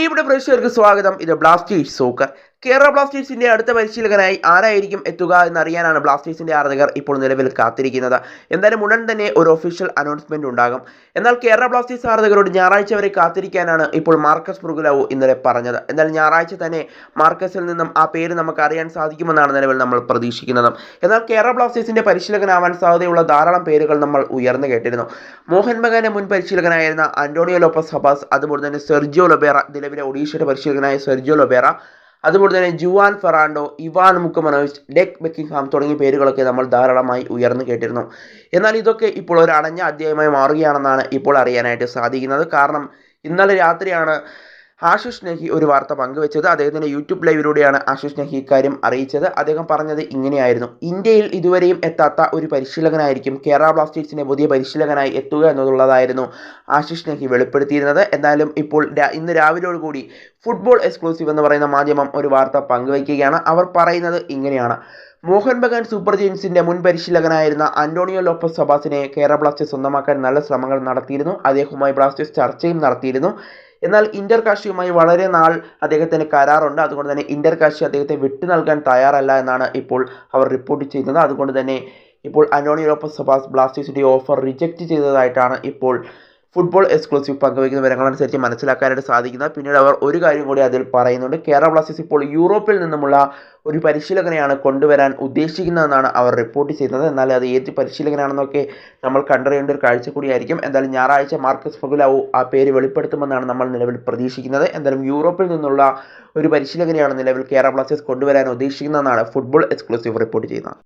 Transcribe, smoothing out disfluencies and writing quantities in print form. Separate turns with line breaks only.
പ്രിയപ്പെട്ട പ്രേക്ഷകർക്ക് സ്വാഗതം. ഇത് ബ്ലാസ്റ്റേഴ്സ് സോക്കർ. കേരള ബ്ലാസ്റ്റേഴ്സിന്റെ അടുത്ത പരിശീലകനായി ആരായിരിക്കും എത്തുക എന്നറിയാനാണ് ബ്ലാസ്റ്റേഴ്സിന്റെ ആരാധകർ ഇപ്പോൾ നിലവിൽ കാത്തിരിക്കുന്നത്. എന്തായാലും ഉടൻ തന്നെ ഒരു ഒഫീഷ്യൽ അനൗൺസ്മെന്റ് ഉണ്ടാകും. എന്നാൽ കേരള ബ്ലാസ്റ്റേഴ്സ് ആരാധകരോട് ഞായറാഴ്ച വരെ കാത്തിരിക്കാനാണ് ഇപ്പോൾ മാർക്കസ് ബ്രുഗുലാവോ ഇന്നലെ പറഞ്ഞത്. എന്നാൽ ഞായറാഴ്ച തന്നെ മാർക്കസിൽ നിന്നും ആ പേര് നമുക്ക് അറിയാൻ സാധിക്കുമെന്നാണ് നിലവിൽ നമ്മൾ പ്രതീക്ഷിക്കുന്നത്. എന്നാൽ കേരള ബ്ലാസ്റ്റേഴ്സിന്റെ പരിശീലകനാവാൻ സാധ്യതയുള്ള ധാരാളം പേരുകൾ നമ്മൾ ഉയർന്നു കേട്ടിരുന്നു. മോഹൻ ബഗാന്റെ മുൻ പരിശീലകനായിരുന്ന ആന്റോണിയോ ലോപ്പസ് ഹബാസ്, അതുപോലെ തന്നെ സെർജിയോ ലൊബേറ, നിലവിലെ ഒഡീഷയുടെ പരിശീലകനായ സെർജിയോ ലൊബേറ, അതുപോലെ തന്നെ Juan Ferrando, Ivan Vukomanovic, Teddy ബെക്കിംഗ്ഹാം തുടങ്ങിയ പേരുകളൊക്കെ നമ്മൾ ധാരാളമായി ഉയർന്നു കേട്ടിരുന്നു. എന്നാൽ ഇതൊക്കെ ഇപ്പോൾ ഒരു അടഞ്ഞ അധ്യായമായി മാറുകയാണെന്നാണ് ഇപ്പോൾ അറിയാനായിട്ട് സാധിക്കുന്നത്. കാരണം ഇന്നലെ രാത്രിയാണ് ആശിഷ് നെഹി ഒരു വാർത്ത പങ്കുവെച്ചത്. അദ്ദേഹത്തിൻ്റെ യൂട്യൂബ് ലൈവിലൂടെയാണ് ആശിഷ് നെഹി ഇക്കാര്യം അറിയിച്ചത്. അദ്ദേഹം പറഞ്ഞത് ഇങ്ങനെയായിരുന്നു: ഇന്ത്യയിൽ ഇതുവരെയും എത്താത്ത ഒരു പരിശീലകനായിരിക്കും കേരള ബ്ലാസ്റ്റേഴ്സിൻ്റെ പുതിയ പരിശീലകനായി എത്തുക എന്നുള്ളതായിരുന്നു ആശിഷ് നെഹി വെളിപ്പെടുത്തിയിരുന്നത്. എന്തായാലും ഇപ്പോൾ ഇന്ന് രാവിലെയോടുകൂടി ഫുട്ബോൾ എക്സ്ക്ലൂസീവ് എന്ന് പറയുന്ന മാധ്യമം ഒരു വാർത്ത പങ്കുവയ്ക്കുകയാണ്. അവർ പറയുന്നത് ഇങ്ങനെയാണ്: മോഹൻ ബഗാൻ സൂപ്പർ ജെയിൻസിന്റെ മുൻ പരിശീലകനായിരുന്ന ആന്റോണിയോ ലോപ്പസ് ഹബാസിനെ കേരള ബ്ലാസ്റ്റേഴ്സ് സ്വന്തമാക്കാൻ നല്ല ശ്രമങ്ങൾ നടത്തിയിരുന്നു. അദ്ദേഹവുമായി ബ്ലാസ്റ്റേഴ്സ് ചർച്ചയും നടത്തിയിരുന്നു. എന്നാൽ ഇന്റർ കാശിയുമായി വളരെ നാൾ അദ്ദേഹത്തിന് കരാറുണ്ട്. അതുകൊണ്ട് തന്നെ ഇന്റർ കാശി അദ്ദേഹത്തെ വിട്ടു നൽകാൻ തയ്യാറല്ല എന്നാണ് ഇപ്പോൾ അവർ റിപ്പോർട്ട് ചെയ്യുന്നത്. അതുകൊണ്ട് തന്നെ ഇപ്പോൾ ആന്റോണിയോ ലോപ്പസ് ഹബാസ് ബ്ലാസ്റ്റേഴ്സിന്റെ ഓഫർ റിജക്റ്റ് ചെയ്തതായിട്ടാണ് ഇപ്പോൾ ഫുട്ബോൾ എക്സ്ക്ലൂസീവ് പങ്കുവയ്ക്കുന്ന വിവരങ്ങളനുസരിച്ച് മനസ്സിലാക്കാനായിട്ട് സാധിക്കുന്നത്. പിന്നീട് അവർ ഒരു കാര്യം കൂടി അതിൽ പറയുന്നുണ്ട്: കേരള ബ്ലാസ്റ്റേഴ്സ് ഇപ്പോൾ യൂറോപ്പിൽ നിന്നുമുള്ള ഒരു പരിശീലകനെയാണ് കൊണ്ടുവരാൻ ഉദ്ദേശിക്കുന്നതെന്നാണ് അവർ റിപ്പോർട്ട് ചെയ്യുന്നത്. എന്നാൽ അത് ഏത് പരിശീലകനാണെന്നൊക്കെ നമ്മൾ കണ്ടറിയേണ്ട ഒരു കാഴ്ച കൂടിയായിരിക്കും. എന്തായാലും ഞായറാഴ്ച മാർക്കസ് ബ്രുഗുലാവോ ആ പേര് വെളിപ്പെടുത്തുമെന്നാണ് നമ്മൾ നിലവിൽ പ്രതീക്ഷിക്കുന്നത്. എന്തായാലും യൂറോപ്പിൽ നിന്നുള്ള ഒരു പരിശീലകനെയാണ് നിലവിൽ കേരള ബ്ലാസ്റ്റേഴ്സ് കൊണ്ടുവരാൻ ഉദ്ദേശിക്കുന്നതെന്നാണ് ഫുട്ബോൾ എക്സ്ക്ലൂസീവ് റിപ്പോർട്ട് ചെയ്യുന്നത്.